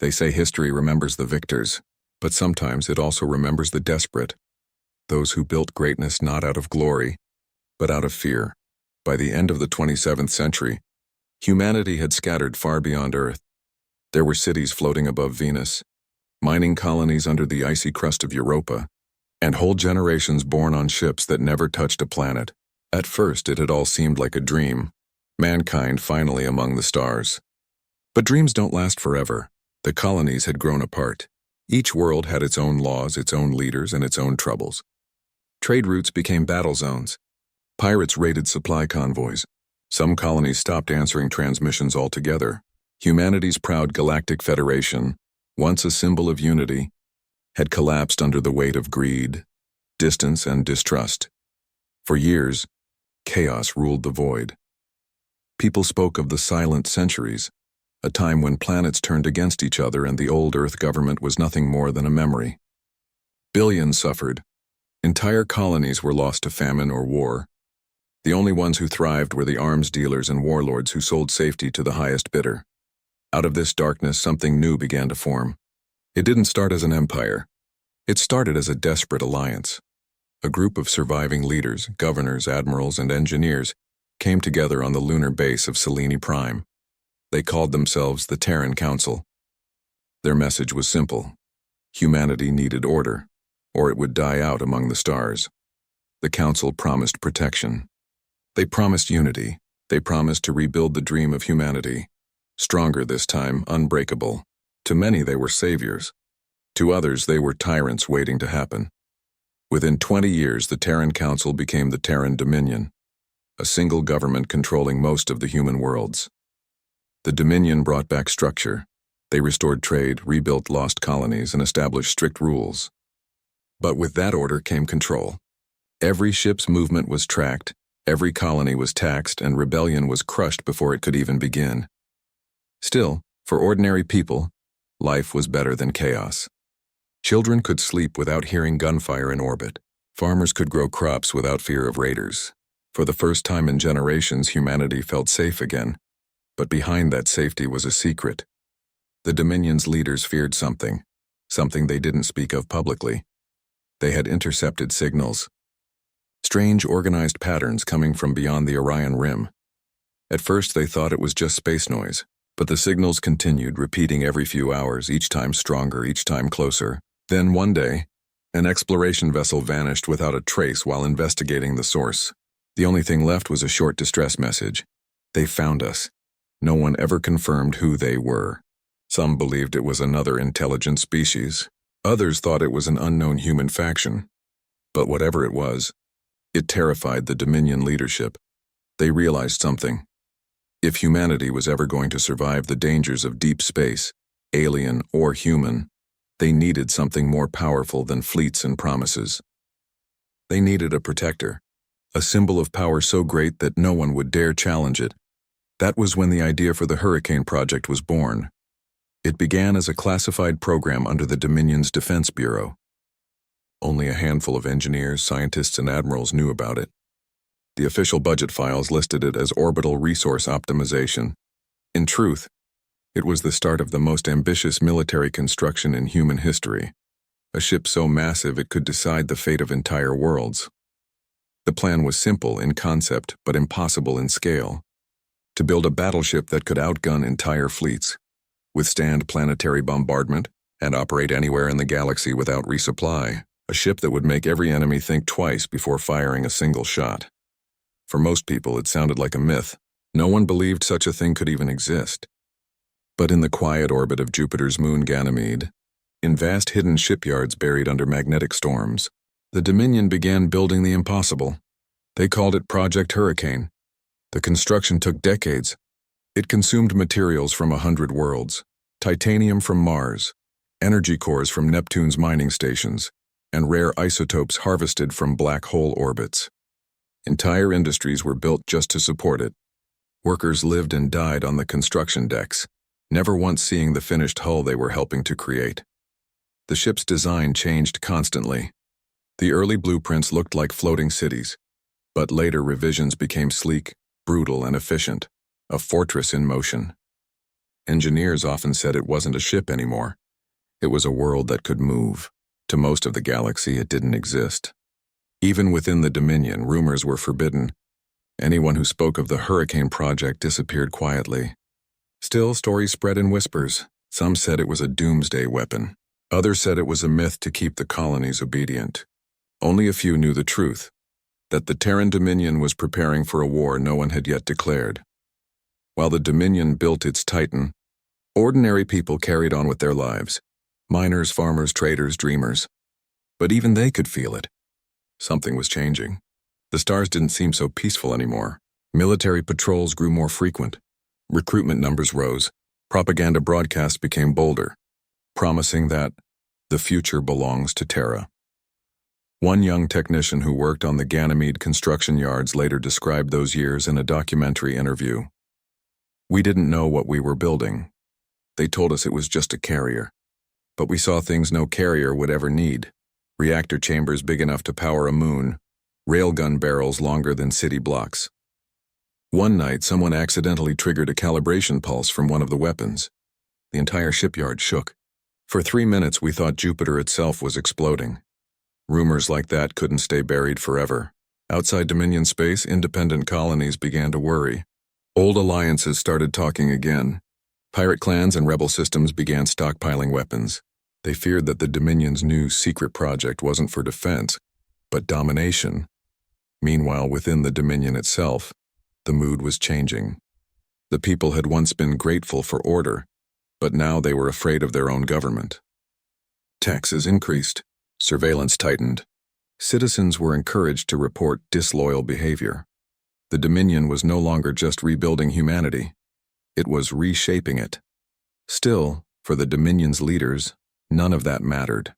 They say history remembers the victors, but sometimes it also remembers the desperate, those who built greatness not out of glory, but out of fear. By the end of the 27th century, humanity had scattered far beyond Earth. There were cities floating above Venus, mining colonies under the icy crust of Europa, and whole generations born on ships that never touched a planet. At first, it had all seemed like a dream, mankind finally among the stars. But dreams don't last forever. The colonies had grown apart. Each world had its own laws, its own leaders, and its own troubles. Trade routes became battle zones. Pirates raided supply convoys. Some colonies stopped answering transmissions altogether. Humanity's proud Galactic Federation, once a symbol of unity, had collapsed under the weight of greed, distance, and distrust. For years, chaos ruled the void. People spoke of the silent centuries, a time when planets turned against each other and the old Earth government was nothing more than a memory. Billions suffered. Entire colonies were lost to famine or war. The only ones who thrived were the arms dealers and warlords who sold safety to the highest bidder. Out of this darkness, something new began to form. It didn't start as an empire. It started as a desperate alliance. A group of surviving leaders, governors, admirals, and engineers came together on the lunar base of Selene Prime. They called themselves the Terran Council. Their message was simple. Humanity needed order, or it would die out among the stars. The Council promised protection. They promised unity. They promised to rebuild the dream of humanity. Stronger this time, unbreakable. To many they were saviors. To others they were tyrants waiting to happen. Within 20 years the Terran Council became the Terran Dominion, a single government controlling most of the human worlds. The Dominion brought back structure. They restored trade, rebuilt lost colonies, and established strict rules. But with that order came control. Every ship's movement was tracked, every colony was taxed, and rebellion was crushed before it could even begin. Still, for ordinary people, life was better than chaos. Children could sleep without hearing gunfire in orbit. Farmers could grow crops without fear of raiders. For the first time in generations, humanity felt safe again. But behind that safety was a secret. The Dominion's leaders feared something they didn't speak of publicly. They had intercepted signals. Strange organized patterns coming from beyond the Orion Rim. At first they thought it was just space noise, but the signals continued, repeating every few hours, each time stronger, each time closer. Then one day, an exploration vessel vanished without a trace while investigating the source. The only thing left was a short distress message. They found us. No one ever confirmed who they were. Some believed it was another intelligent species. Others thought it was an unknown human faction. But whatever it was, it terrified the Dominion leadership. They realized something. If humanity was ever going to survive the dangers of deep space, alien or human, they needed something more powerful than fleets and promises. They needed a protector, a symbol of power so great that no one would dare challenge it. That was when the idea for the Hurricane Project was born. It began as a classified program under the Dominion's Defense Bureau. Only a handful of engineers, scientists, and admirals knew about it. The official budget files listed it as orbital resource optimization. In truth, it was the start of the most ambitious military construction in human history, a ship so massive it could decide the fate of entire worlds. The plan was simple in concept but impossible in scale. To build a battleship that could outgun entire fleets, withstand planetary bombardment, and operate anywhere in the galaxy without resupply, a ship that would make every enemy think twice before firing a single shot. For most people, it sounded like a myth. No one believed such a thing could even exist. But in the quiet orbit of Jupiter's moon Ganymede, in vast hidden shipyards buried under magnetic storms, the Dominion began building the impossible. They called it Project Hurricane. The construction took decades. It consumed materials from 100 worlds, titanium from Mars, energy cores from Neptune's mining stations, and rare isotopes harvested from black hole orbits. Entire industries were built just to support it. Workers lived and died on the construction decks, never once seeing the finished hull they were helping to create. The ship's design changed constantly. The early blueprints looked like floating cities, but later revisions became sleek, brutal, and efficient, a fortress in motion. Engineers often said it wasn't a ship anymore. It was a world that could move. To most of the galaxy, it didn't exist. Even within the Dominion, rumors were forbidden. Anyone who spoke of the Hurricane Project disappeared quietly. Still, stories spread in whispers. Some said it was a doomsday weapon. Others said it was a myth to keep the colonies obedient. Only a few knew the truth, that the Terran Dominion was preparing for a war no one had yet declared. While the Dominion built its Titan, ordinary people carried on with their lives. Miners, farmers, traders, dreamers. But even they could feel it. Something was changing. The stars didn't seem so peaceful anymore. Military patrols grew more frequent. Recruitment numbers rose. Propaganda broadcasts became bolder, promising that the future belongs to Terra. One young technician who worked on the Ganymede construction yards later described those years in a documentary interview. "We didn't know what we were building. They told us it was just a carrier. But we saw things no carrier would ever need. Reactor chambers big enough to power a moon, railgun barrels longer than city blocks. One night, someone accidentally triggered a calibration pulse from one of the weapons. The entire shipyard shook. For 3 minutes, we thought Jupiter itself was exploding. Rumors like that couldn't stay buried forever. Outside Dominion space, independent colonies began to worry. Old alliances started talking again. Pirate clans and rebel systems began stockpiling weapons. They feared that the Dominion's new secret project wasn't for defense, but domination. Meanwhile, within the Dominion itself, the mood was changing. The people had once been grateful for order, but now they were afraid of their own government. Taxes increased. Surveillance tightened. Citizens were encouraged to report disloyal behavior. The Dominion was no longer just rebuilding humanity. It was reshaping it. Still, for the Dominion's leaders, none of that mattered.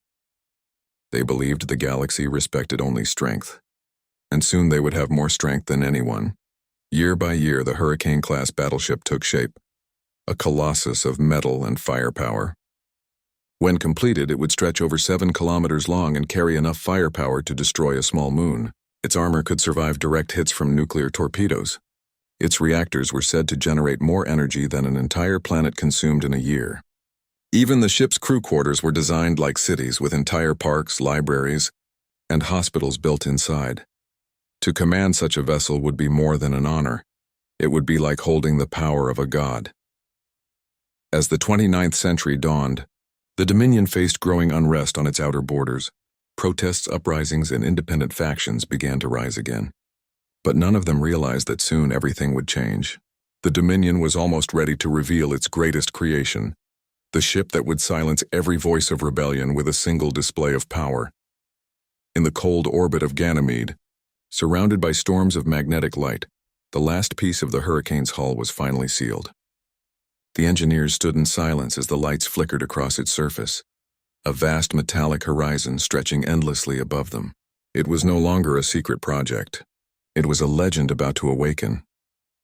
They believed the galaxy respected only strength, and soon they would have more strength than anyone. Year by year, the Hurricane-class battleship took shape, a colossus of metal and firepower. When completed, it would stretch over 7 kilometers long and carry enough firepower to destroy a small moon. Its armor could survive direct hits from nuclear torpedoes. Its reactors were said to generate more energy than an entire planet consumed in a year. Even the ship's crew quarters were designed like cities, with entire parks, libraries, and hospitals built inside. To command such a vessel would be more than an honor. It would be like holding the power of a god. As the 29th century dawned, the Dominion faced growing unrest on its outer borders. Protests, uprisings, and independent factions began to rise again. But none of them realized that soon everything would change. The Dominion was almost ready to reveal its greatest creation, the ship that would silence every voice of rebellion with a single display of power. In the cold orbit of Ganymede, surrounded by storms of magnetic light, the last piece of the Hurricane's hull was finally sealed. The engineers stood in silence as the lights flickered across its surface, a vast metallic horizon stretching endlessly above them. It was no longer a secret project. It was a legend about to awaken.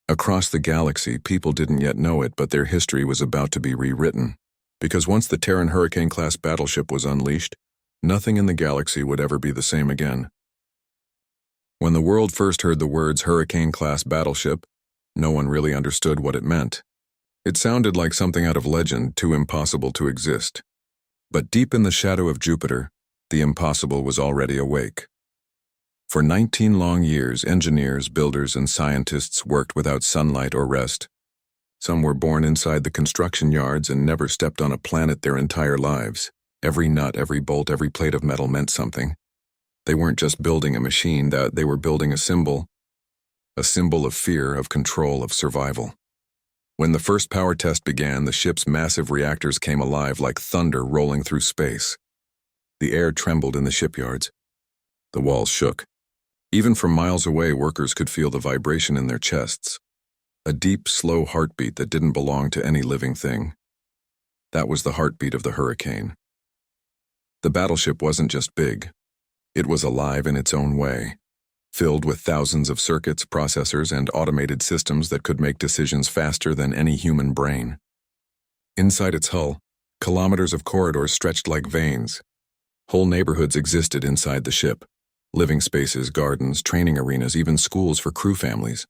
Across the galaxy, people didn't yet know it, but their history was about to be rewritten. Because once the Terran Hurricane-class battleship was unleashed, nothing in the galaxy would ever be the same again. When the world first heard the words Hurricane-class battleship, no one really understood what it meant. It sounded like something out of legend, too impossible to exist. But deep in the shadow of Jupiter, the impossible was already awake. For 19 long years, engineers, builders, and scientists worked without sunlight or rest. Some were born inside the construction yards and never stepped on a planet their entire lives. Every nut, every bolt, every plate of metal meant something. They weren't just building a machine, they were building a symbol of fear, of control, of survival. When the first power test began, the ship's massive reactors came alive like thunder rolling through space. The air trembled in the shipyards. The walls shook. Even from miles away, workers could feel the vibration in their chests. A deep, slow heartbeat that didn't belong to any living thing. That was the heartbeat of the Hurricane. The battleship wasn't just big. It was alive in its own way, filled with thousands of circuits, processors, and automated systems that could make decisions faster than any human brain. Inside its hull, kilometers of corridors stretched like veins. Whole neighborhoods existed inside the ship. Living spaces, gardens, training arenas, even schools for crew families.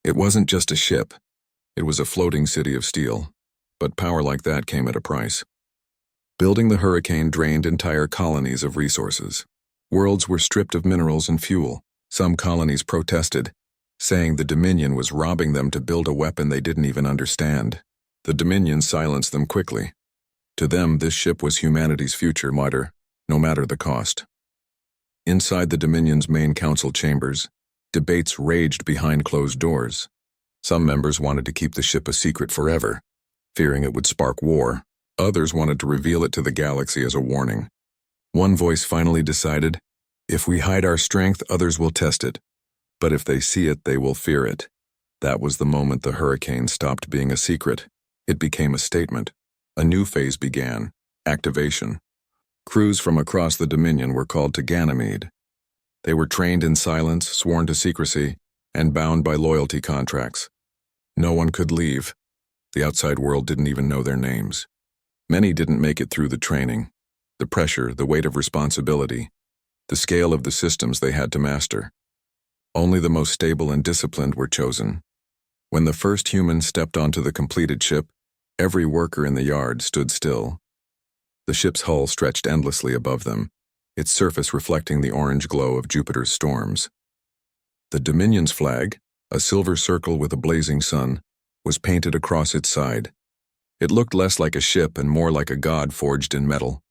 It wasn't just a ship. It was a floating city of steel. But power like that came at a price. Building the Hurricane drained entire colonies of resources. Worlds were stripped of minerals and fuel. Some colonies protested, saying the Dominion was robbing them to build a weapon they didn't even understand. The Dominion silenced them quickly. To them, this ship was humanity's future martyr, no matter the cost. Inside the Dominion's main council chambers, debates raged behind closed doors. Some members wanted to keep the ship a secret forever, fearing it would spark war. Others wanted to reveal it to the galaxy as a warning. One voice finally decided, if we hide our strength, others will test it. But if they see it, they will fear it. That was the moment the Hurricane stopped being a secret. It became a statement. A new phase began, activation. Crews from across the Dominion were called to Ganymede. They were trained in silence, sworn to secrecy, and bound by loyalty contracts. No one could leave. The outside world didn't even know their names. Many didn't make it through the training. The pressure, the weight of responsibility, the scale of the systems they had to master. Only the most stable and disciplined were chosen. When the first human stepped onto the completed ship, every worker in the yard stood still. The ship's hull stretched endlessly above them, its surface reflecting the orange glow of Jupiter's storms. The Dominion's flag, a silver circle with a blazing sun, was painted across its side. It looked less like a ship and more like a god forged in metal.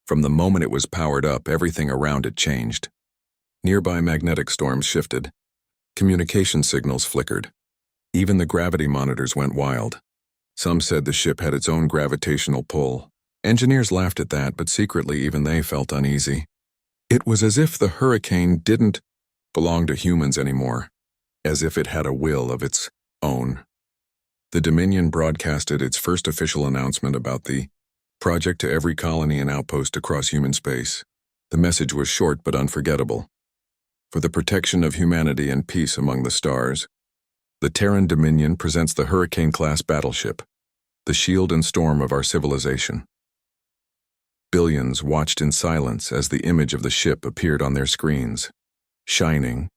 From the moment it was powered up, everything around it changed. Nearby magnetic storms shifted. Communication signals flickered. Even the gravity monitors went wild. Some said the ship had its own gravitational pull. Engineers laughed at that, but secretly even they felt uneasy. It was as if the Hurricane didn't belong to humans anymore, as if it had a will of its own. The Dominion broadcasted its first official announcement about the project to every colony and outpost across human space. The message was short but unforgettable. For the protection of humanity and peace among the stars, the Terran Dominion presents the Hurricane-class battleship, the shield and storm of our civilization. Billions watched in silence as the image of the ship appeared on their screens. Shining,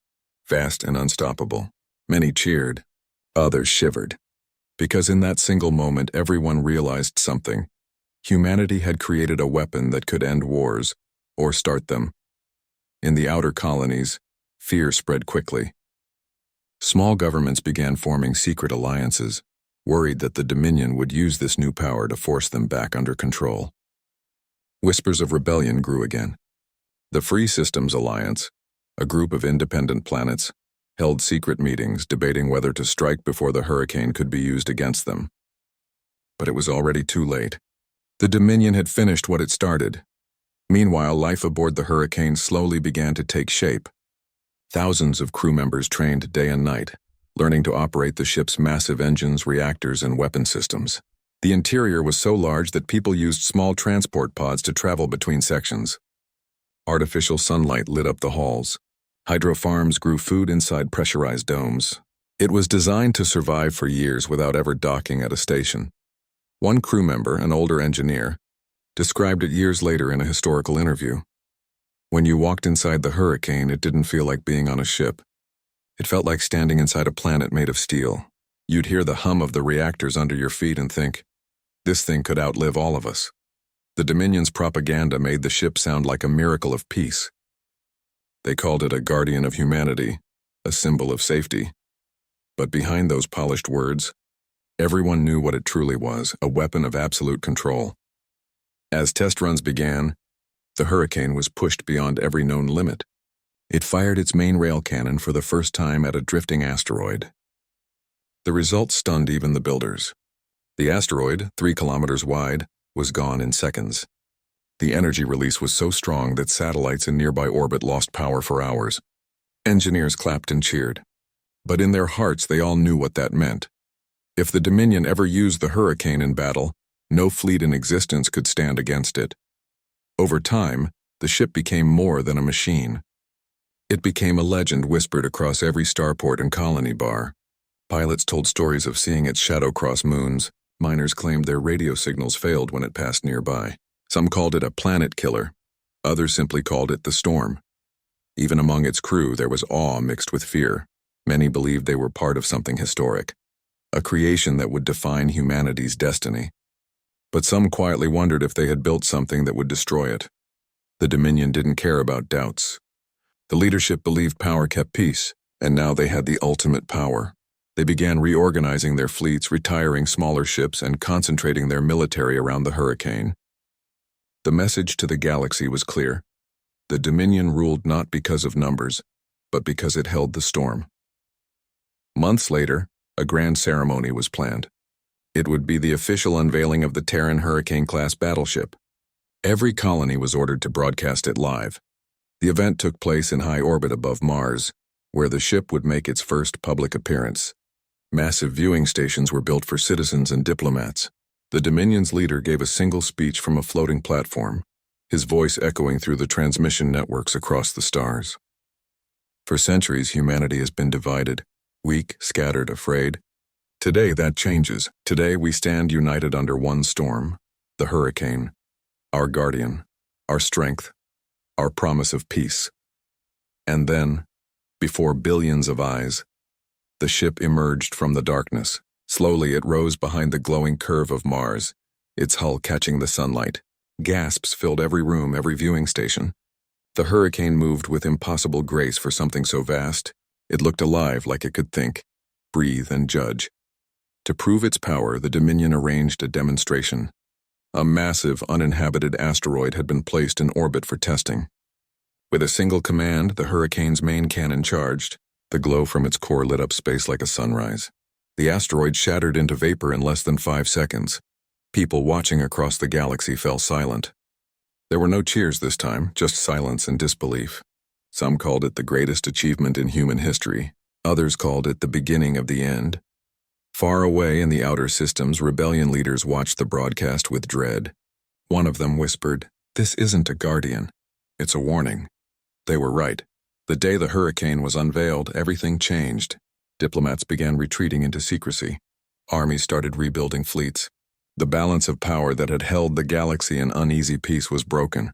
vast and unstoppable. Many cheered, others shivered. Because in that single moment everyone realized something. Humanity had created a weapon that could end wars, or start them. In the outer colonies, fear spread quickly. Small governments began forming secret alliances, worried that the Dominion would use this new power to force them back under control. Whispers of rebellion grew again. The Free Systems Alliance, a group of independent planets, held secret meetings debating whether to strike before the Hurricane could be used against them. But it was already too late. The Dominion had finished what it started. Meanwhile, life aboard the Hurricane slowly began to take shape. Thousands of crew members trained day and night, learning to operate the ship's massive engines, reactors, and weapon systems. The interior was so large that people used small transport pods to travel between sections. Artificial sunlight lit up the halls. Hydro farms grew food inside pressurized domes. It was designed to survive for years without ever docking at a station. One crew member, an older engineer, described it years later in a historical interview. When you walked inside the Hurricane, it didn't feel like being on a ship. It felt like standing inside a planet made of steel. You'd hear the hum of the reactors under your feet and think, this thing could outlive all of us. The Dominion's propaganda made the ship sound like a miracle of peace. They called it a guardian of humanity, a symbol of safety. But behind those polished words, everyone knew what it truly was, a weapon of absolute control. As test runs began, the Hurricane was pushed beyond every known limit. It fired its main rail cannon for the first time at a drifting asteroid. The result stunned even the builders. The asteroid, 3 kilometers wide, was gone in seconds. The energy release was so strong that satellites in nearby orbit lost power for hours. Engineers clapped and cheered. But in their hearts they all knew what that meant. If the Dominion ever used the Hurricane in battle, no fleet in existence could stand against it. Over time, the ship became more than a machine. It became a legend whispered across every starport and colony bar. Pilots told stories of seeing its shadow cross moons. Miners claimed their radio signals failed when it passed nearby. Some called it a planet killer. Others simply called it the Storm. Even among its crew, there was awe mixed with fear. Many believed they were part of something historic, a creation that would define humanity's destiny. but some quietly wondered if they had built something that would destroy it. The Dominion didn't care about doubts. The leadership believed power kept peace, and now they had the ultimate power. They began reorganizing their fleets, retiring smaller ships, and concentrating their military around the Hurricane. The message to the galaxy was clear. The Dominion ruled not because of numbers, but because it held the storm. Months later, a grand ceremony was planned. It would be the official unveiling of the Terran Hurricane-class battleship. Every colony was ordered to broadcast it live. The event took place in high orbit above Mars, where the ship would make its first public appearance. Massive viewing stations were built for citizens and diplomats. The Dominion's leader gave a single speech from a floating platform, his voice echoing through the transmission networks across the stars. For centuries, humanity has been divided, weak, scattered, afraid. Today, that changes. Today, we stand united under one storm, the Hurricane, our guardian, our strength, our promise of peace. And then, before billions of eyes, the ship emerged from the darkness. Slowly, it rose behind the glowing curve of Mars, its hull catching the sunlight. Gasps filled every room, every viewing station. The Hurricane moved with impossible grace for something so vast. It looked alive, like it could think, breathe, and judge. To prove its power, the Dominion arranged a demonstration. A massive, uninhabited asteroid had been placed in orbit for testing. With a single command, the Hurricane's main cannon charged. The glow from its core lit up space like a sunrise. The asteroid shattered into vapor in less than 5 seconds. People watching across the galaxy fell silent. There were no cheers this time, just silence and disbelief. Some called it the greatest achievement in human history. Others called it the beginning of the end. Far away in the outer systems, rebellion leaders watched the broadcast with dread. One of them whispered, "This isn't a guardian. It's a warning." They were right. The day the Hurricane was unveiled, everything changed. Diplomats began retreating into secrecy. Armies started rebuilding fleets. The balance of power that had held the galaxy in uneasy peace was broken.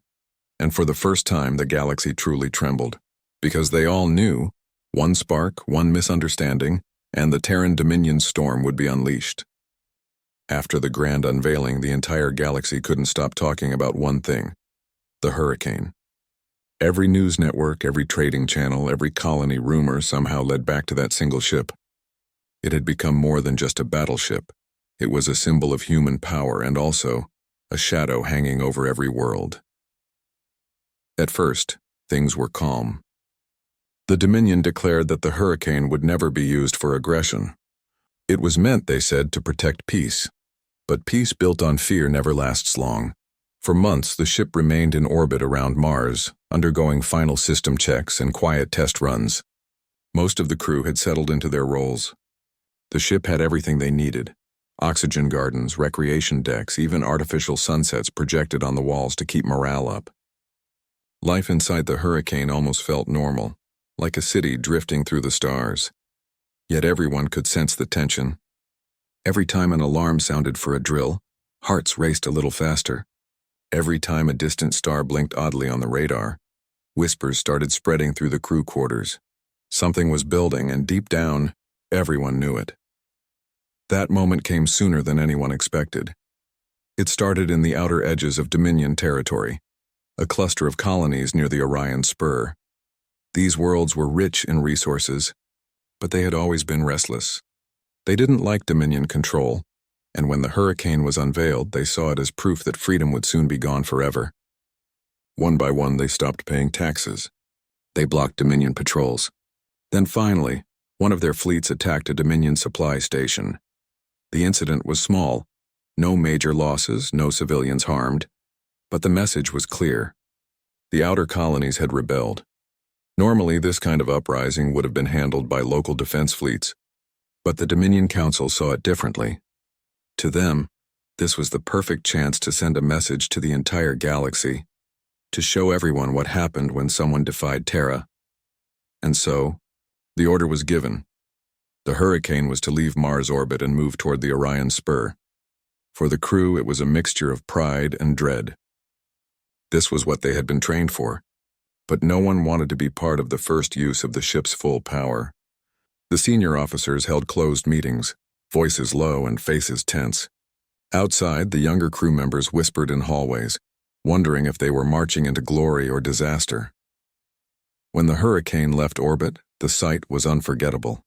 And for the first time, the galaxy truly trembled. Because they all knew, one spark, one misunderstanding, and the Terran Dominion storm would be unleashed. After the grand unveiling, the entire galaxy couldn't stop talking about one thing: the Hurricane. Every news network, every trading channel, every colony rumor somehow led back to that single ship. It had become more than just a battleship. It was a symbol of human power and also a shadow hanging over every world. At first, things were calm. The Dominion declared that the Hurricane would never be used for aggression. It was meant, they said, to protect peace. But peace built on fear never lasts long. For months, the ship remained in orbit around Mars, undergoing final system checks and quiet test runs. Most of the crew had settled into their roles. The ship had everything they needed: oxygen gardens, recreation decks, even artificial sunsets projected on the walls to keep morale up. Life inside the Hurricane almost felt normal, like a city drifting through the stars. Yet everyone could sense the tension. Every time an alarm sounded for a drill, hearts raced a little faster. Every time a distant star blinked oddly on the radar, whispers started spreading through the crew quarters. Something was building, and deep down, everyone knew it. That moment came sooner than anyone expected. It started in the outer edges of Dominion territory, a cluster of colonies near the Orion Spur. These worlds were rich in resources, but they had always been restless. They didn't like Dominion control, and when the Hurricane was unveiled, they saw it as proof that freedom would soon be gone forever. One by one, they stopped paying taxes. They blocked Dominion patrols. Then finally, one of their fleets attacked a Dominion supply station. The incident was small. No major losses, no civilians harmed. But the message was clear. The outer colonies had rebelled. Normally, this kind of uprising would have been handled by local defense fleets. But the Dominion Council saw it differently. To them, this was the perfect chance to send a message to the entire galaxy, to show everyone what happened when someone defied Terra. And so, the order was given. The Hurricane was to leave Mars orbit and move toward the Orion Spur. For the crew, it was a mixture of pride and dread. This was what they had been trained for, but no one wanted to be part of the first use of the ship's full power. The senior officers held closed meetings, voices low and faces tense. Outside, the younger crew members whispered in hallways, wondering if they were marching into glory or disaster. When the Hurricane left orbit, the sight was unforgettable.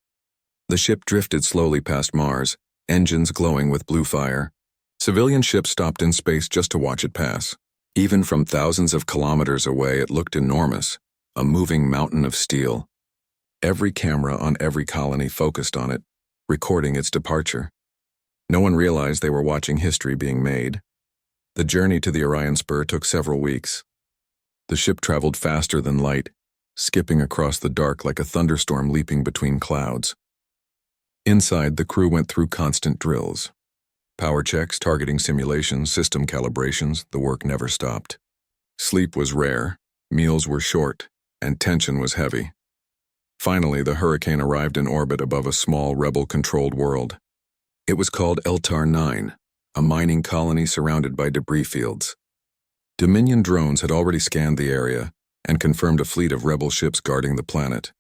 The ship drifted slowly past Mars, engines glowing with blue fire. Civilian ships stopped in space just to watch it pass. Even from thousands of kilometers away, it looked enormous, a moving mountain of steel. Every camera on every colony focused on it, recording its departure. No one realized they were watching history being made. The journey to the Orion Spur took several weeks. The ship traveled faster than light, skipping across the dark like a thunderstorm leaping between clouds. Inside, the crew went through constant drills. Power checks, targeting simulations, system calibrations, the work never stopped. Sleep was rare, meals were short, and tension was heavy. Finally, the Hurricane arrived in orbit above a small rebel-controlled world. It was called Eltar 9, a mining colony surrounded by debris fields. Dominion drones had already scanned the area and confirmed a fleet of rebel ships guarding the planet.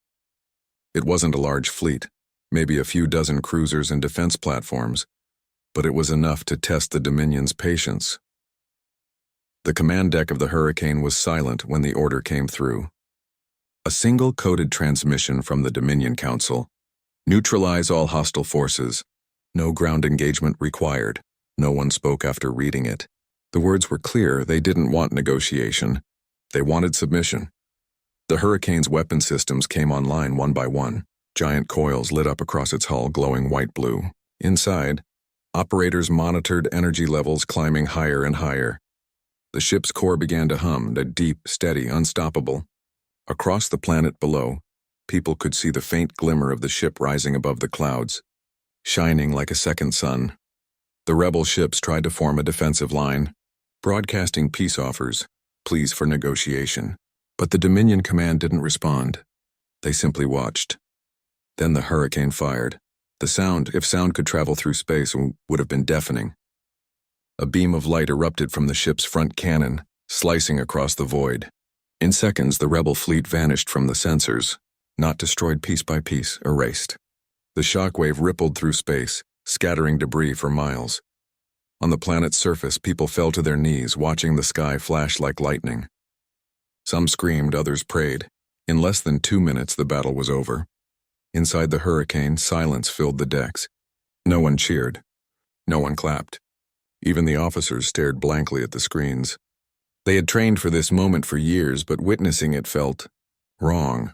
It wasn't a large fleet, maybe a few dozen cruisers and defense platforms, but it was enough to test the Dominion's patience. The command deck of the Hurricane was silent when the order came through. A single coded transmission from the Dominion Council: neutralize all hostile forces. No ground engagement required. No one spoke after reading it. The words were clear. They didn't want negotiation. They wanted submission. The Hurricane's weapon systems came online one by one. Giant coils lit up across its hull, glowing white-blue. Inside, operators monitored energy levels climbing higher and higher. The ship's core began to hum, deep, steady, unstoppable. Across the planet below, people could see the faint glimmer of the ship rising above the clouds, shining like a second sun. The rebel ships tried to form a defensive line, broadcasting peace offers, pleas for negotiation. But the Dominion command didn't respond. They simply watched. Then the Hurricane fired. The sound, if sound could travel through space, would have been deafening. A beam of light erupted from the ship's front cannon, slicing across the void. In seconds, the rebel fleet vanished from the sensors, not destroyed piece by piece, erased. The shockwave rippled through space, scattering debris for miles. On the planet's surface, people fell to their knees, watching the sky flash like lightning. Some screamed, others prayed. In less than 2 minutes, the battle was over. Inside the Hurricane, silence filled the decks. No one cheered. No one clapped. Even the officers stared blankly at the screens. They had trained for this moment for years, but witnessing it felt wrong.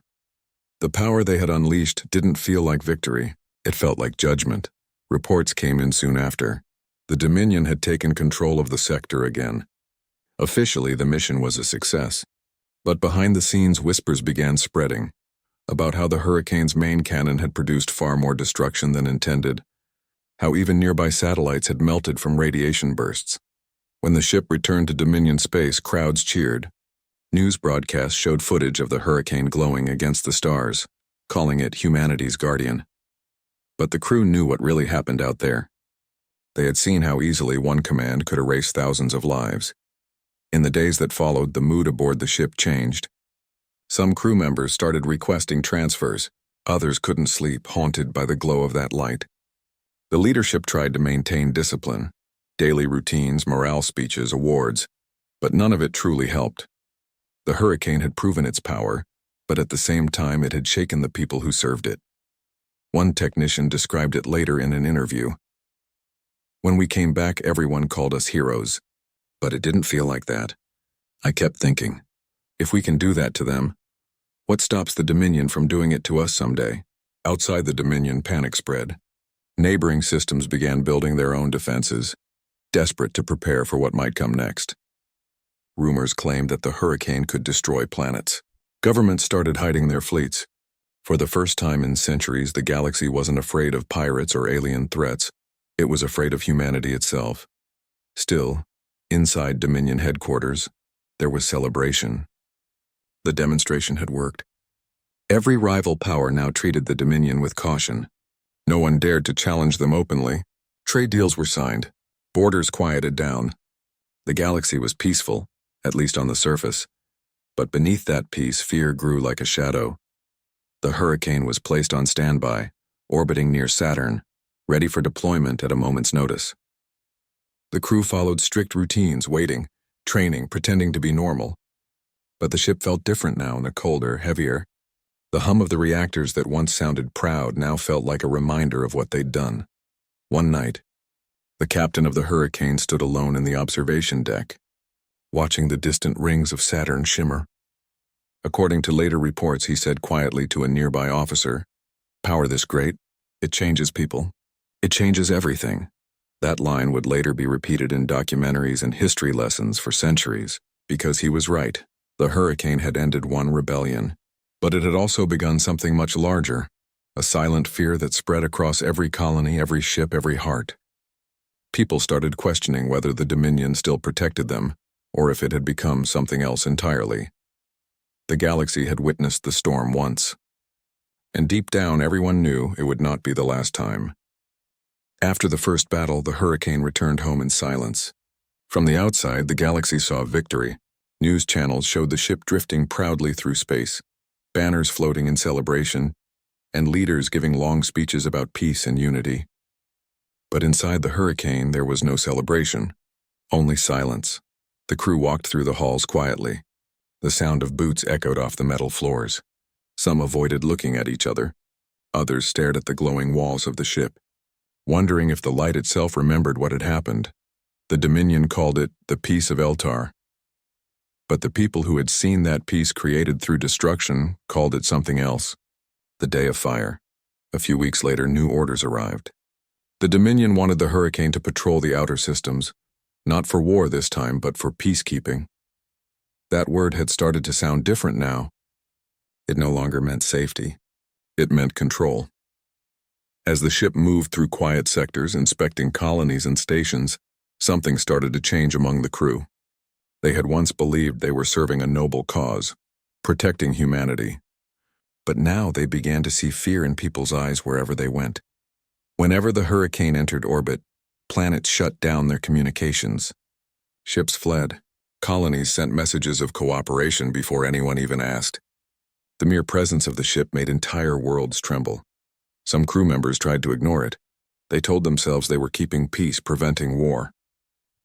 The power they had unleashed didn't feel like victory. It felt like judgment. Reports came in soon after. The Dominion had taken control of the sector again. Officially, the mission was a success. But behind the scenes, whispers began spreading about how the Hurricane's main cannon had produced far more destruction than intended, how even nearby satellites had melted from radiation bursts. When the ship returned to Dominion space, crowds cheered. News broadcasts showed footage of the Hurricane glowing against the stars, calling it humanity's guardian. But the crew knew what really happened out there. They had seen how easily one command could erase thousands of lives. In the days that followed, the mood aboard the ship changed. Some crew members started requesting transfers. Others couldn't sleep, haunted by the glow of that light. The leadership tried to maintain discipline, daily routines, morale speeches, awards, but none of it truly helped. The Hurricane had proven its power, but at the same time it had shaken the people who served it. One technician described it later in an interview. When we came back, everyone called us heroes, but it didn't feel like that. I kept thinking, if we can do that to them, what stops the Dominion from doing it to us someday? Outside the Dominion, panic spread. Neighboring systems began building their own defenses, desperate to prepare for what might come next. Rumors claimed that the Hurricane could destroy planets. Governments started hiding their fleets. For the first time in centuries, the galaxy wasn't afraid of pirates or alien threats. It was afraid of humanity itself. Still, inside Dominion headquarters, there was celebration. The demonstration had worked. Every rival power now treated the Dominion with caution. No one dared to challenge them openly. Trade deals were signed. Borders quieted down. The galaxy was peaceful, at least on the surface. But beneath that peace, fear grew like a shadow. The Hurricane was placed on standby, orbiting near Saturn, ready for deployment at a moment's notice. The crew followed strict routines, waiting, training, pretending to be normal. But the ship felt different now, and colder, heavier. The hum of the reactors that once sounded proud now felt like a reminder of what they'd done. One night, the captain of the Hurricane stood alone in the observation deck, watching the distant rings of Saturn shimmer. According to later reports, he said quietly to a nearby officer, "Power this great, it changes people. It changes everything." That line would later be repeated in documentaries and history lessons for centuries, because he was right. The Hurricane had ended one rebellion, but it had also begun something much larger, a silent fear that spread across every colony, every ship, every heart. People started questioning whether the Dominion still protected them, or if it had become something else entirely. The galaxy had witnessed the storm once, and deep down everyone knew it would not be the last time. After the first battle, the Hurricane returned home in silence. From the outside, the galaxy saw victory. News channels showed the ship drifting proudly through space, banners floating in celebration, and leaders giving long speeches about peace and unity. But inside the Hurricane, there was no celebration, only silence. The crew walked through the halls quietly. The sound of boots echoed off the metal floors. Some avoided looking at each other. Others stared at the glowing walls of the ship, wondering if the light itself remembered what had happened. The Dominion called it the Peace of Eltar. But the people who had seen that peace created through destruction called it something else, the Day of Fire. A few weeks later, new orders arrived. The Dominion wanted the Hurricane to patrol the outer systems, not for war this time, but for peacekeeping. That word had started to sound different now. It no longer meant safety. It meant control. As the ship moved through quiet sectors, inspecting colonies and stations, something started to change among the crew. They had once believed they were serving a noble cause, protecting humanity. But now they began to see fear in people's eyes wherever they went. Whenever the Hurricane entered orbit, planets shut down their communications. Ships fled. Colonies sent messages of cooperation before anyone even asked. The mere presence of the ship made entire worlds tremble. Some crew members tried to ignore it. They told themselves they were keeping peace, preventing war.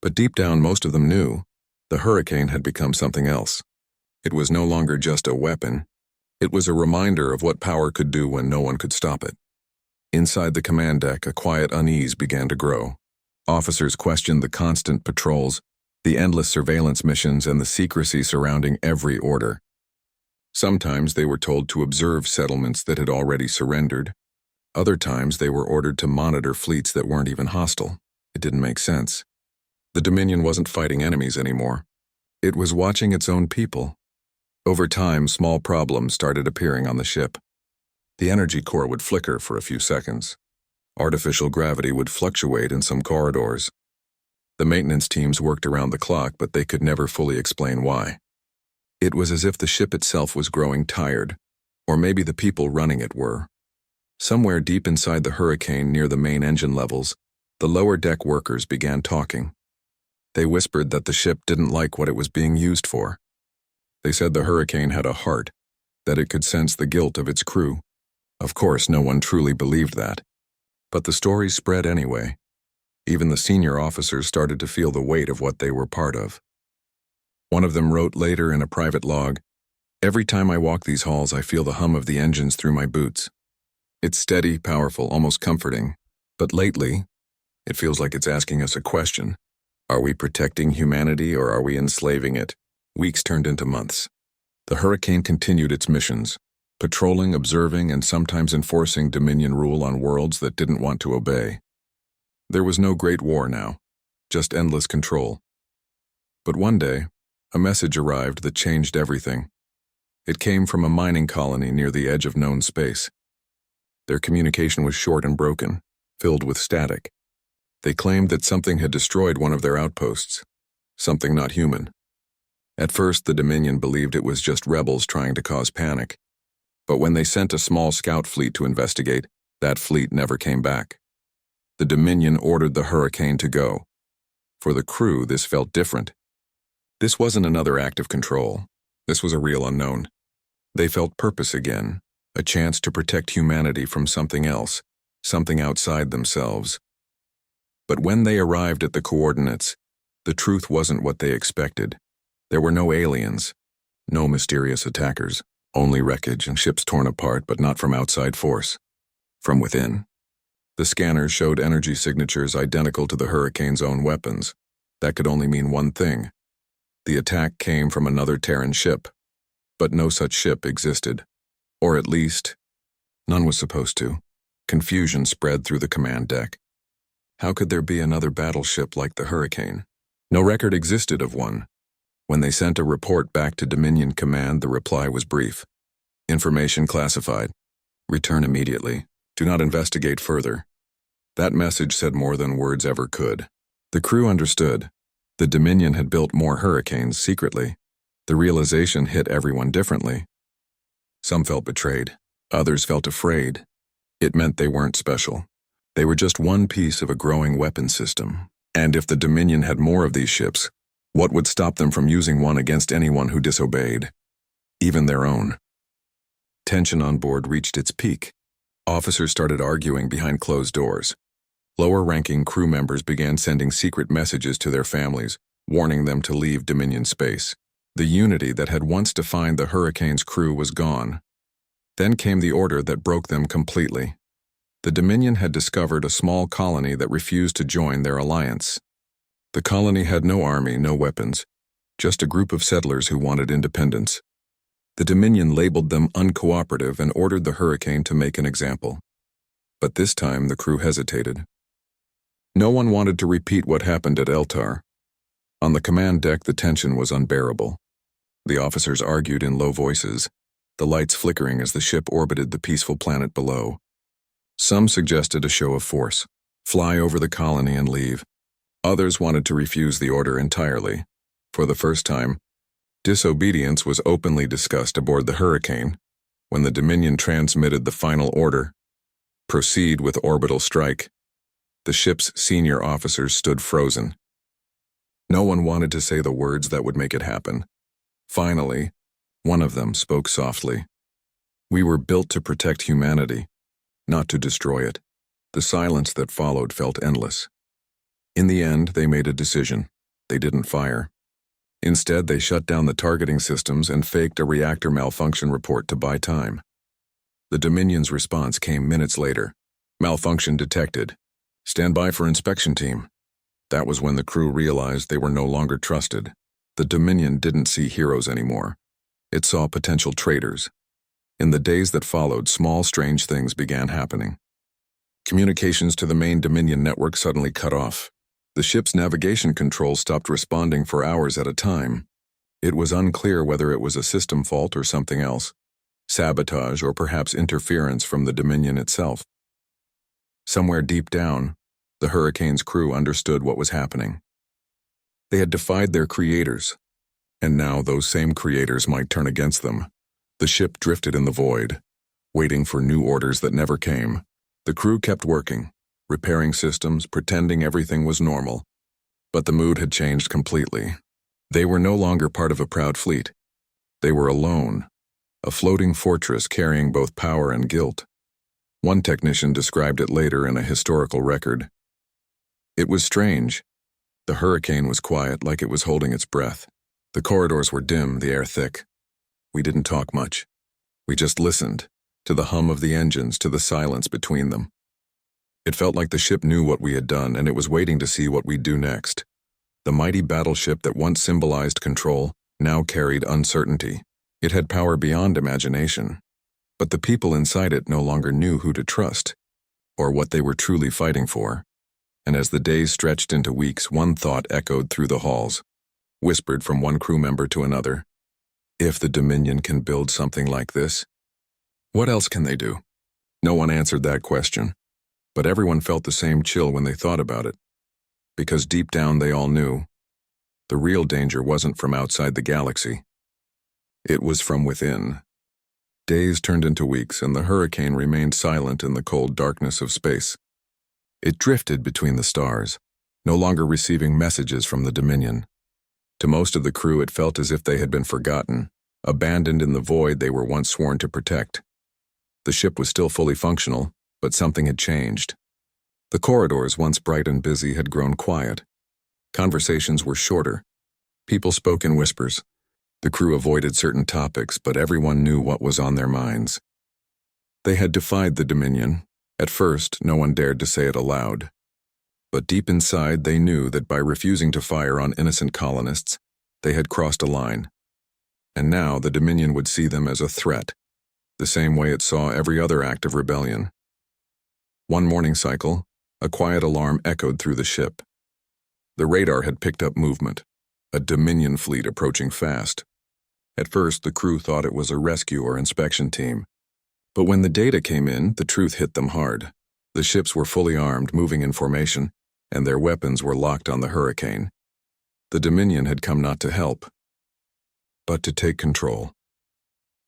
But deep down, most of them knew the Hurricane had become something else. It was no longer just a weapon. It was a reminder of what power could do when no one could stop it. Inside the command deck, a quiet unease began to grow. Officers questioned the constant patrols, the endless surveillance missions, and the secrecy surrounding every order. Sometimes they were told to observe settlements that had already surrendered. Other times they were ordered to monitor fleets that weren't even hostile. It didn't make sense. The Dominion wasn't fighting enemies anymore. It was watching its own people. Over time, small problems started appearing on the ship. The energy core would flicker for a few seconds. Artificial gravity would fluctuate in some corridors. The maintenance teams worked around the clock, but they could never fully explain why. It was as if the ship itself was growing tired, or maybe the people running it were. Somewhere deep inside the Hurricane, near the main engine levels, the lower deck workers began talking. They whispered that the ship didn't like what it was being used for. They said the Hurricane had a heart, that it could sense the guilt of its crew. Of course, no one truly believed that. But the stories spread anyway. Even the senior officers started to feel the weight of what they were part of. One of them wrote later in a private log, "Every time I walk these halls, I feel the hum of the engines through my boots. It's steady, powerful, almost comforting. But lately, it feels like it's asking us a question. Are we protecting humanity or are we enslaving it?" Weeks turned into months. The Hurricane continued its missions, patrolling, observing, and sometimes enforcing Dominion rule on worlds that didn't want to obey. There was no great war now, just endless control. But one day, a message arrived that changed everything. It came from a mining colony near the edge of known space. Their communication was short and broken, filled with static. They claimed that something had destroyed one of their outposts, something not human. At first, the Dominion believed it was just rebels trying to cause panic. But when they sent a small scout fleet to investigate, that fleet never came back. The Dominion ordered the Hurricane to go. For the crew, this felt different. This wasn't another act of control. This was a real unknown. They felt purpose again, a chance to protect humanity from something else, something outside themselves. But when they arrived at the coordinates, the truth wasn't what they expected. There were no aliens, no mysterious attackers, only wreckage and ships torn apart, but not from outside force. From within. The scanners showed energy signatures identical to the Hurricane's own weapons. That could only mean one thing. The attack came from another Terran ship. But no such ship existed. Or at least, none was supposed to. Confusion spread through the command deck. How could there be another battleship like the Hurricane? No record existed of one. When they sent a report back to Dominion Command, the reply was brief. Information classified. Return immediately. Do not investigate further. That message said more than words ever could. The crew understood. The Dominion had built more Hurricanes secretly. The realization hit everyone differently. Some felt betrayed. Others felt afraid. It meant they weren't special. They were just one piece of a growing weapon system. And if the Dominion had more of these ships, what would stop them from using one against anyone who disobeyed? Even their own. Tension on board reached its peak. Officers started arguing behind closed doors. Lower-ranking crew members began sending secret messages to their families, warning them to leave Dominion space. The unity that had once defined the Hurricane's crew was gone. Then came the order that broke them completely. The Dominion had discovered a small colony that refused to join their alliance. The colony had no army, no weapons, just a group of settlers who wanted independence. The Dominion labeled them uncooperative and ordered the Hurricane to make an example. But this time the crew hesitated. No one wanted to repeat what happened at Eltar. On the command deck, the tension was unbearable. The officers argued in low voices, the lights flickering as the ship orbited the peaceful planet below. Some suggested a show of force, fly over the colony and leave. Others wanted to refuse the order entirely. For the first time, disobedience was openly discussed aboard the Hurricane when the Dominion transmitted the final order, proceed with orbital strike. The ship's senior officers stood frozen. No one wanted to say the words that would make it happen. Finally, one of them spoke softly. We were built to protect humanity, not to destroy it. The silence that followed felt endless. In the end, they made a decision. They didn't fire. Instead, they shut down the targeting systems and faked a reactor malfunction report to buy time. The Dominion's response came minutes later. Malfunction detected. Stand by for inspection team. That was when the crew realized they were no longer trusted. The Dominion didn't see heroes anymore. It saw potential traitors. In the days that followed, small, strange things began happening. Communications to the main Dominion network suddenly cut off. The ship's navigation controls stopped responding for hours at a time. It was unclear whether it was a system fault or something else, sabotage or perhaps interference from the Dominion itself. Somewhere deep down, the Hurricane's crew understood what was happening. They had defied their creators, and now those same creators might turn against them. The ship drifted in the void, waiting for new orders that never came. The crew kept working, repairing systems, pretending everything was normal. But the mood had changed completely. They were no longer part of a proud fleet. They were alone, a floating fortress carrying both power and guilt. One technician described it later in a historical record. It was strange. The Hurricane was quiet, like it was holding its breath. The corridors were dim, the air thick. We didn't talk much. We just listened, to the hum of the engines, to the silence between them. It felt like the ship knew what we had done, and it was waiting to see what we'd do next. The mighty battleship that once symbolized control now carried uncertainty. It had power beyond imagination. But the people inside it no longer knew who to trust, or what they were truly fighting for. And as the days stretched into weeks, one thought echoed through the halls, whispered from one crew member to another. If the Dominion can build something like this, what else can they do? No one answered that question, but everyone felt the same chill when they thought about it. Because deep down they all knew, the real danger wasn't from outside the galaxy. It was from within. Days turned into weeks, and the Hurricane remained silent in the cold darkness of space. It drifted between the stars, no longer receiving messages from the Dominion. To most of the crew, it felt as if they had been forgotten, abandoned in the void they were once sworn to protect. The ship was still fully functional, but something had changed. The corridors, once bright and busy, had grown quiet. Conversations were shorter. People spoke in whispers. The crew avoided certain topics, but everyone knew what was on their minds. They had defied the Dominion. At first, no one dared to say it aloud. But deep inside, they knew that by refusing to fire on innocent colonists, they had crossed a line. And now the Dominion would see them as a threat, the same way it saw every other act of rebellion. One morning cycle, a quiet alarm echoed through the ship. The radar had picked up movement, a Dominion fleet approaching fast. At first, the crew thought it was a rescue or inspection team. But when the data came in, the truth hit them hard. The ships were fully armed, moving in formation, and their weapons were locked on the Hurricane. The Dominion had come not to help, but to take control.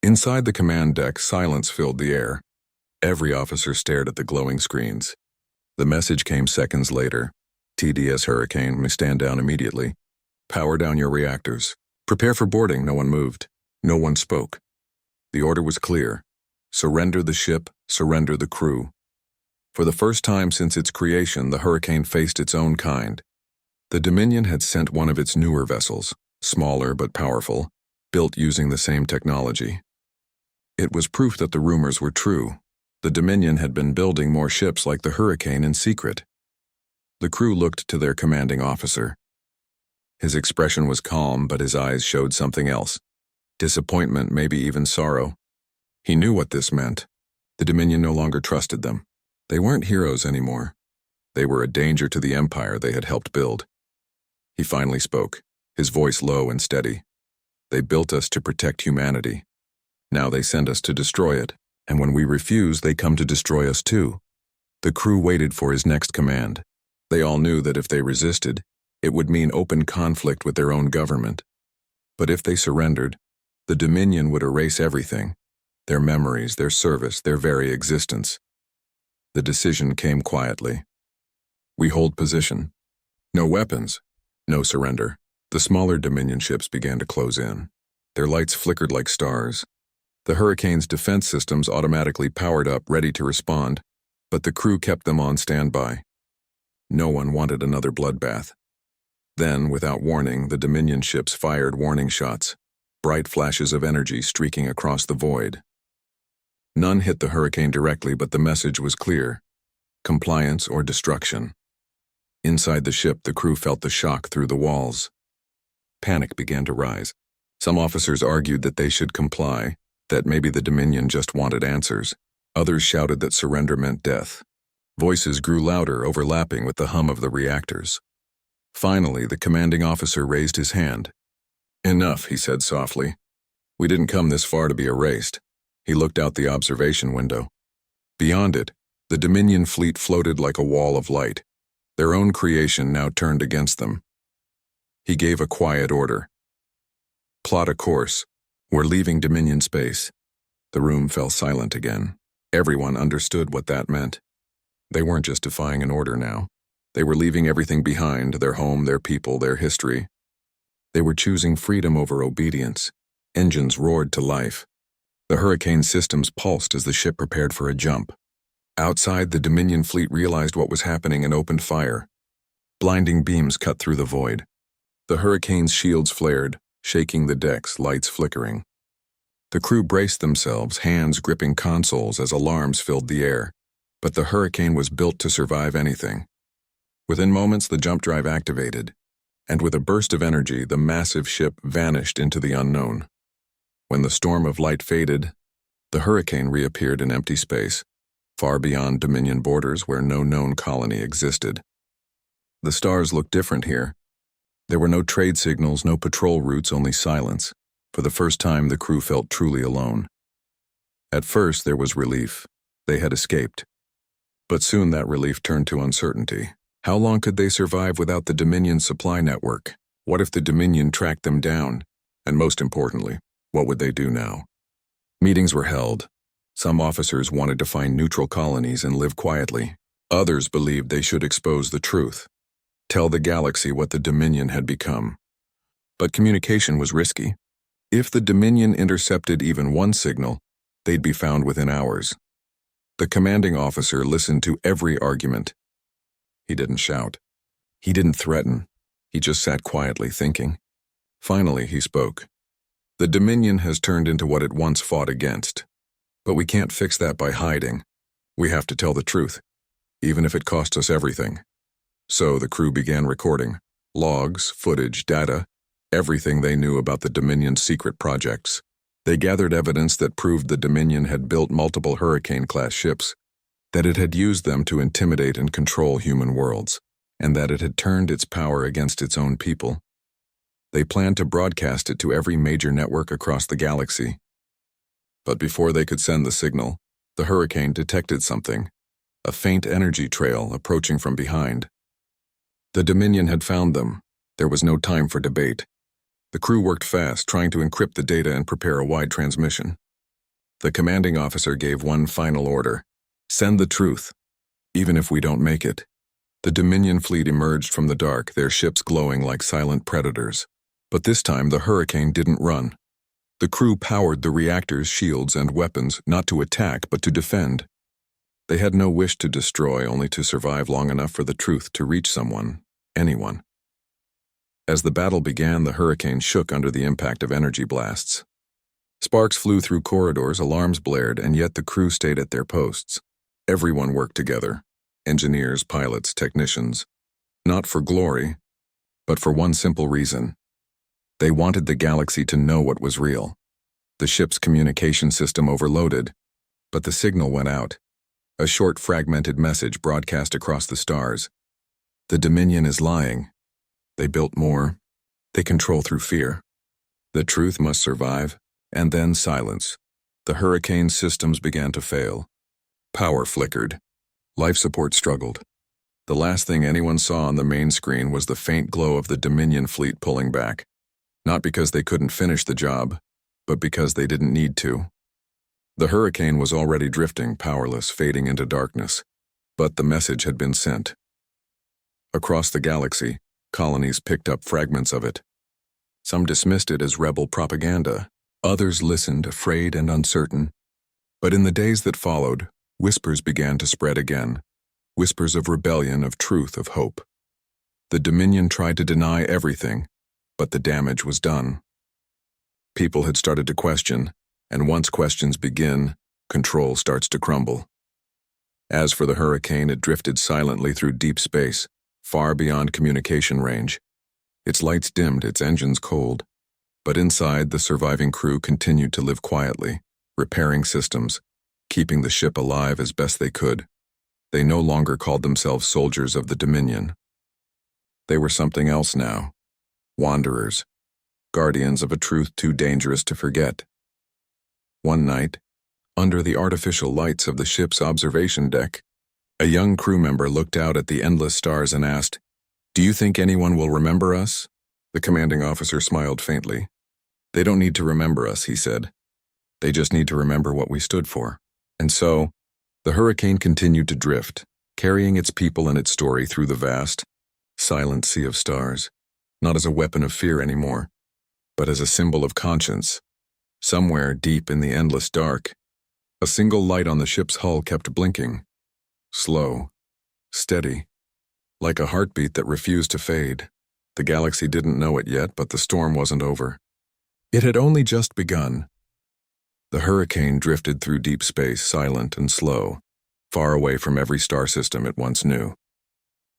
Inside the command deck, silence filled the air. Every officer stared at the glowing screens. The message came seconds later. TDS Hurricane may stand down immediately. Power down your reactors. Prepare for boarding. No one moved. No one spoke. The order was clear. Surrender the ship, surrender the crew. For the first time since its creation, the Hurricane faced its own kind. The Dominion had sent one of its newer vessels, smaller but powerful, built using the same technology. It was proof that the rumors were true. The Dominion had been building more ships like the Hurricane in secret. The crew looked to their commanding officer. His expression was calm, but his eyes showed something else. Disappointment, maybe even sorrow. He knew what this meant. The Dominion no longer trusted them. They weren't heroes anymore. They were a danger to the empire they had helped build. He finally spoke, his voice low and steady. They built us to protect humanity. Now they send us to destroy it, and when we refuse, they come to destroy us too. The crew waited for his next command. They all knew that if they resisted, it would mean open conflict with their own government. But if they surrendered, the Dominion would erase everything. Their memories, their service, their very existence. The decision came quietly. We hold position. No weapons. No surrender. The smaller Dominion ships began to close in. Their lights flickered like stars. The Hurricane's defense systems automatically powered up, ready to respond, but the crew kept them on standby. No one wanted another bloodbath. Then, without warning, the Dominion ships fired warning shots, bright flashes of energy streaking across the void. None hit the Hurricane directly, but the message was clear: compliance or destruction. Inside the ship, the crew felt the shock through the walls. Panic began to rise. Some officers argued that they should comply, that maybe the Dominion just wanted answers. Others shouted that surrender meant death. Voices grew louder, overlapping with the hum of the reactors. Finally, the commanding officer raised his hand. "Enough," he said softly. "We didn't come this far to be erased." He looked out the observation window. Beyond it, the Dominion fleet floated like a wall of light. Their own creation now turned against them. He gave a quiet order. "Plot a course. We're leaving Dominion space." The room fell silent again. Everyone understood what that meant. They weren't just defying an order now. They were leaving everything behind, their home, their people, their history. They were choosing freedom over obedience. Engines roared to life. The Hurricane systems pulsed as the ship prepared for a jump. Outside, the Dominion fleet realized what was happening and opened fire. Blinding beams cut through the void. The Hurricane's shields flared, shaking the decks, lights flickering. The crew braced themselves, hands gripping consoles as alarms filled the air. But the Hurricane was built to survive anything. Within moments, the jump drive activated, and with a burst of energy, the massive ship vanished into the unknown. When the storm of light faded, the Hurricane reappeared in empty space, far beyond Dominion borders where no known colony existed. The stars looked different here. There were no trade signals, no patrol routes, only silence. For the first time, the crew felt truly alone. At first, there was relief. They had escaped. But soon that relief turned to uncertainty. How long could they survive without the Dominion supply network? What if the Dominion tracked them down? And most importantly, what would they do now? Meetings were held. Some officers wanted to find neutral colonies and live quietly. Others believed they should expose the truth. Tell the galaxy what the Dominion had become. But communication was risky. If the Dominion intercepted even one signal, they'd be found within hours. The commanding officer listened to every argument. He didn't shout. He didn't threaten. He just sat quietly thinking. Finally, he spoke. The Dominion has turned into what it once fought against. But we can't fix that by hiding. We have to tell the truth, even if it costs us everything. So the crew began recording. Logs, footage, data, everything they knew about the Dominion's secret projects. They gathered evidence that proved the Dominion had built multiple Hurricane-class ships, that it had used them to intimidate and control human worlds, and that it had turned its power against its own people. They planned to broadcast it to every major network across the galaxy. But before they could send the signal, the Hurricane detected something, a faint energy trail approaching from behind. The Dominion had found them. There was no time for debate. The crew worked fast, trying to encrypt the data and prepare a wide transmission. The commanding officer gave one final order. Send the truth, even if we don't make it. The Dominion fleet emerged from the dark, their ships glowing like silent predators. But this time the Hurricane didn't run. The crew powered the reactors, shields, and weapons, not to attack, but to defend. They had no wish to destroy, only to survive long enough for the truth to reach someone, anyone. As the battle began, the Hurricane shook under the impact of energy blasts. Sparks flew through corridors, alarms blared, and yet the crew stayed at their posts. Everyone worked together. Engineers, pilots, technicians. Not for glory, but for one simple reason. They wanted the galaxy to know what was real. The ship's communication system overloaded, but the signal went out. A short, fragmented message broadcast across the stars. The Dominion is lying. They built more. They control through fear. The truth must survive, and then silence. The Hurricane systems began to fail. Power flickered. Life support struggled. The last thing anyone saw on the main screen was the faint glow of the Dominion fleet pulling back. Not because they couldn't finish the job, but because they didn't need to. The Hurricane was already drifting, powerless, fading into darkness. But the message had been sent. Across the galaxy, colonies picked up fragments of it. Some dismissed it as rebel propaganda. Others listened, afraid and uncertain. But in the days that followed, whispers began to spread again. Whispers of rebellion, of truth, of hope. The Dominion tried to deny everything, but the damage was done. People had started to question, and once questions begin, control starts to crumble. As for the Hurricane, it drifted silently through deep space, far beyond communication range. Its lights dimmed, its engines cold. But inside, the surviving crew continued to live quietly, repairing systems, keeping the ship alive as best they could. They no longer called themselves soldiers of the Dominion. They were something else now. Wanderers, guardians of a truth too dangerous to forget. One night, under the artificial lights of the ship's observation deck, a young crew member looked out at the endless stars and asked, "Do you think anyone will remember us?" The commanding officer smiled faintly. "They don't need to remember us," he said. "They just need to remember what we stood for." And so, the Hurricane continued to drift, carrying its people and its story through the vast, silent sea of stars, not as a weapon of fear anymore, but as a symbol of conscience. Somewhere deep in the endless dark, a single light on the ship's hull kept blinking. Slow, steady, like a heartbeat that refused to fade. The galaxy didn't know it yet, but the storm wasn't over. It had only just begun. The Hurricane drifted through deep space, silent and slow, far away from every star system it once knew.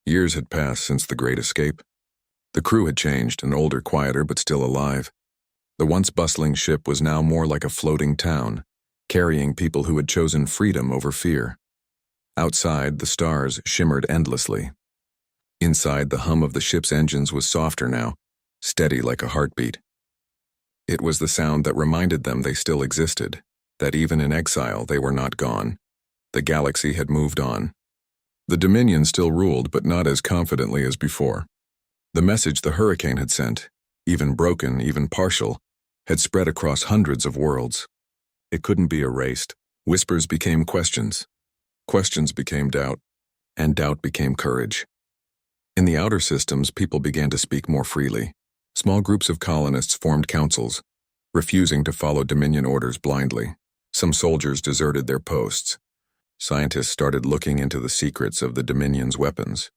Years had passed since the Great Escape. The crew had changed, an older, quieter, but still alive. The once bustling ship was now more like a floating town, carrying people who had chosen freedom over fear. Outside, the stars shimmered endlessly. Inside, the hum of the ship's engines was softer now, steady like a heartbeat. It was the sound that reminded them they still existed, that even in exile they were not gone. The galaxy had moved on. The Dominion still ruled, but not as confidently as before. The message the Hurricane had sent, even broken, even partial, had spread across hundreds of worlds. It couldn't be erased. Whispers became questions. Questions became doubt, and doubt became courage. In the outer systems, people began to speak more freely. Small groups of colonists formed councils, refusing to follow Dominion orders blindly. Some soldiers deserted their posts. Scientists started looking into the secrets of the Dominion's weapons.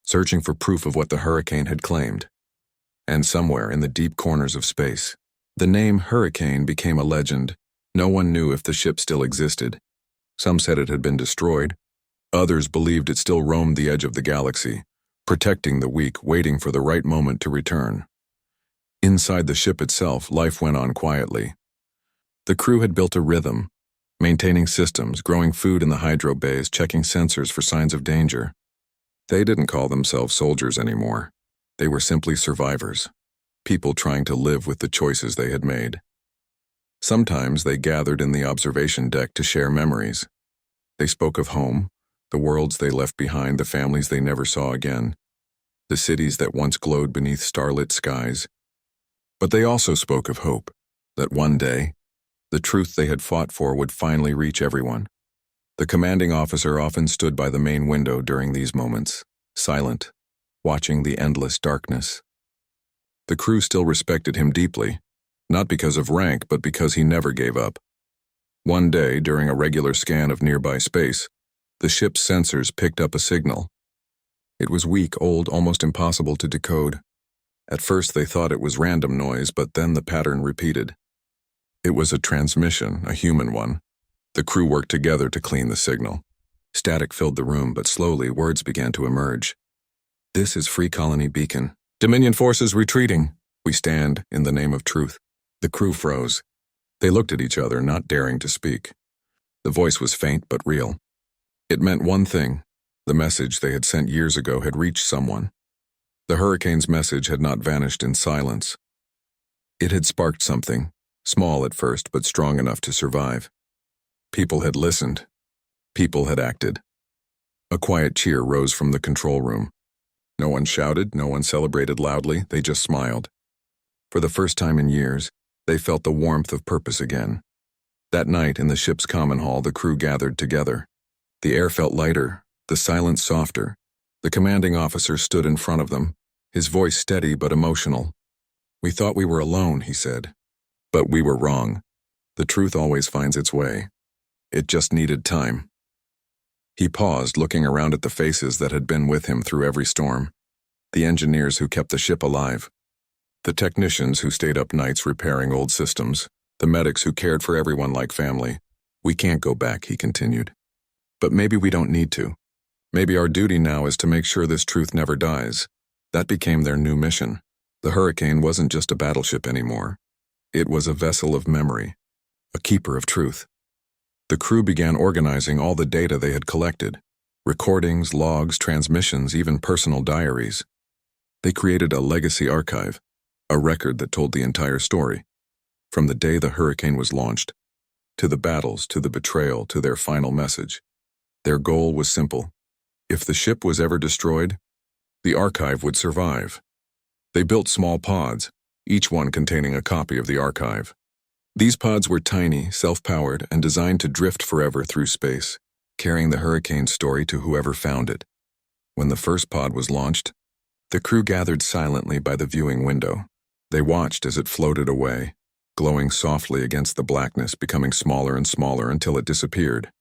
searching for proof of what the hurricane had claimed. And somewhere in the deep corners of space, the name Hurricane became a legend. No one knew if the ship still existed. Some said it had been destroyed. Others believed it still roamed the edge of the galaxy, protecting the weak, waiting for the right moment to return. Inside the ship itself, life went on quietly. The crew had built a rhythm, maintaining systems, growing food in the hydro bays, checking sensors for signs of danger. They didn't call themselves soldiers anymore. They were simply survivors, people trying to live with the choices they had made. Sometimes they gathered in the observation deck to share memories. They spoke of home, the worlds they left behind, the families they never saw again, the cities that once glowed beneath starlit skies. But they also spoke of hope, that one day, the truth they had fought for would finally reach everyone. The commanding officer often stood by the main window during these moments, silent, watching the endless darkness. The crew still respected him deeply, not because of rank, but because he never gave up. One day, during a regular scan of nearby space, the ship's sensors picked up a signal. It was weak, old, almost impossible to decode. At first they thought it was random noise, but then the pattern repeated. It was a transmission, a human one. The crew worked together to clean the signal. Static filled the room, but slowly words began to emerge. "This is Free Colony Beacon. Dominion forces retreating. We stand in the name of truth." The crew froze. They looked at each other, not daring to speak. The voice was faint but real. It meant one thing. The message they had sent years ago had reached someone. The hurricane's message had not vanished in silence. It had sparked something, small at first but strong enough to survive. People had listened. People had acted. A quiet cheer rose from the control room. No one shouted, no one celebrated loudly, they just smiled. For the first time in years, they felt the warmth of purpose again. That night in the ship's common hall, the crew gathered together. The air felt lighter, the silence softer. The commanding officer stood in front of them, his voice steady but emotional. "We thought we were alone," he said. "But we were wrong. The truth always finds its way. It just needed time." He paused, looking around at the faces that had been with him through every storm. The engineers who kept the ship alive. The technicians who stayed up nights repairing old systems. The medics who cared for everyone like family. "We can't go back," he continued. "But maybe we don't need to. Maybe our duty now is to make sure this truth never dies." That became their new mission. The Hurricane wasn't just a battleship anymore. It was a vessel of memory, a keeper of truth. The crew began organizing all the data they had collected, recordings, logs, transmissions, even personal diaries. They created a legacy archive, a record that told the entire story, from the day the Hurricane was launched, to the battles, to the betrayal, to their final message. Their goal was simple. If the ship was ever destroyed, the archive would survive. They built small pods, each one containing a copy of the archive. These pods were tiny, self-powered, and designed to drift forever through space, carrying the Hurricane's story to whoever found it. When the first pod was launched, the crew gathered silently by the viewing window. They watched as it floated away, glowing softly against the blackness, becoming smaller and smaller until it disappeared.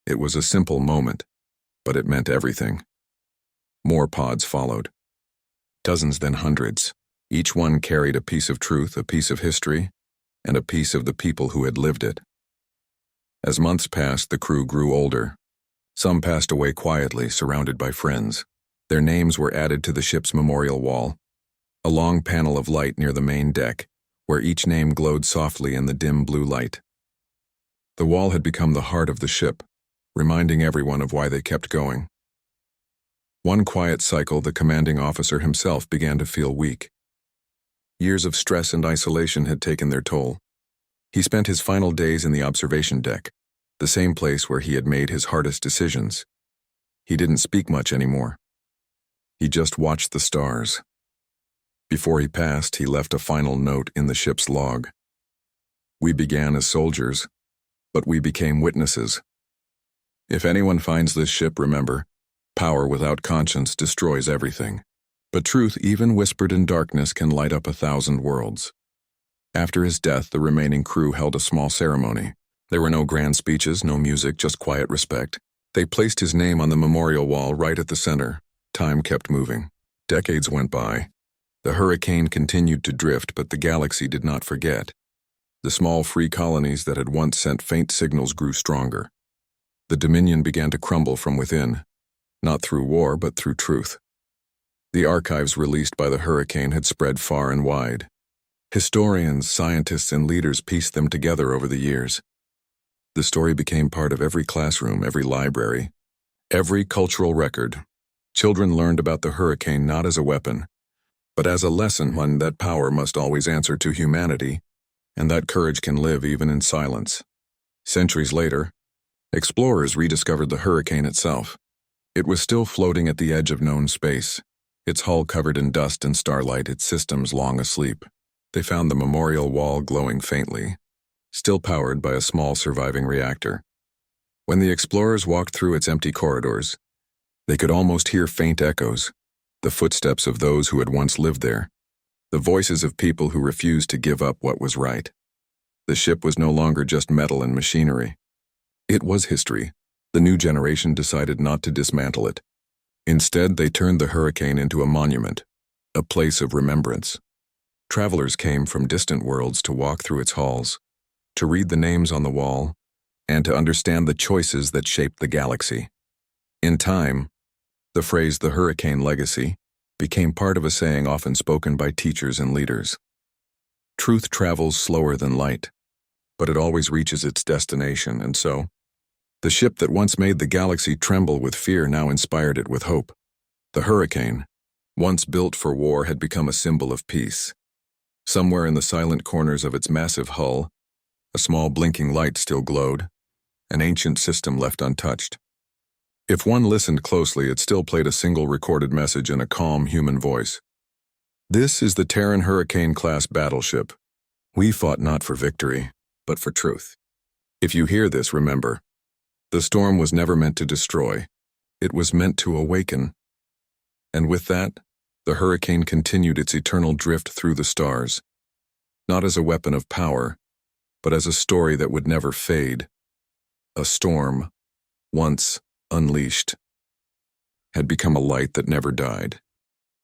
It was a simple moment, but it meant everything. More pods followed. Dozens, then hundreds. Each one carried a piece of truth, a piece of history, and a piece of the people who had lived it. As months passed, the crew grew older. Some passed away quietly, surrounded by friends. Their names were added to the ship's memorial wall, a long panel of light near the main deck, where each name glowed softly in the dim blue light. The wall had become the heart of the ship, reminding everyone of why they kept going. One quiet cycle, the commanding officer himself began to feel weak. Years of stress and isolation had taken their toll. He spent his final days in the observation deck, the same place where he had made his hardest decisions. He didn't speak much anymore. He just watched the stars. Before he passed, he left a final note in the ship's log. "We began as soldiers, but we became witnesses. If anyone finds this ship, remember, power without conscience destroys everything. But truth, even whispered in darkness, can light up 1,000 worlds." After his death, the remaining crew held a small ceremony. There were no grand speeches, no music, just quiet respect. They placed his name on the memorial wall right at the center, Time kept moving. Decades went by. The hurricane continued to drift, but the galaxy did not forget. The small free colonies that had once sent faint signals grew stronger. The Dominion began to crumble from within, not through war, but through truth. The archives released by the hurricane had spread far and wide. Historians, scientists, and leaders pieced them together over the years. The story became part of every classroom, every library, every cultural record. Children learned about the hurricane not as a weapon, but as a lesson, one that power must always answer to humanity, and that courage can live even in silence. Centuries later, explorers rediscovered the hurricane itself. It was still floating at the edge of known space, its hull covered in dust and starlight, its systems long asleep. They found the memorial wall glowing faintly, still powered by a small surviving reactor. When the explorers walked through its empty corridors, they could almost hear faint echoes, the footsteps of those who had once lived there, the voices of people who refused to give up what was right. The ship was no longer just metal and machinery. It was history. The new generation decided not to dismantle it. Instead, they turned the hurricane into a monument, a place of remembrance. Travelers came from distant worlds to walk through its halls, to read the names on the wall, and to understand the choices that shaped the galaxy. In time, the phrase "the hurricane legacy" became part of a saying often spoken by teachers and leaders. Truth travels slower than light, but it always reaches its destination, and so, the ship that once made the galaxy tremble with fear now inspired it with hope. The hurricane, once built for war, had become a symbol of peace. Somewhere in the silent corners of its massive hull, a small blinking light still glowed, an ancient system left untouched. If one listened closely, it still played a single recorded message in a calm human voice. "This is the Terran Hurricane-class battleship. We fought not for victory, but for truth. If you hear this, remember, the storm was never meant to destroy. It was meant to awaken." And with that, the hurricane continued its eternal drift through the stars, not as a weapon of power, but as a story that would never fade. A storm, once unleashed, had become a light that never died.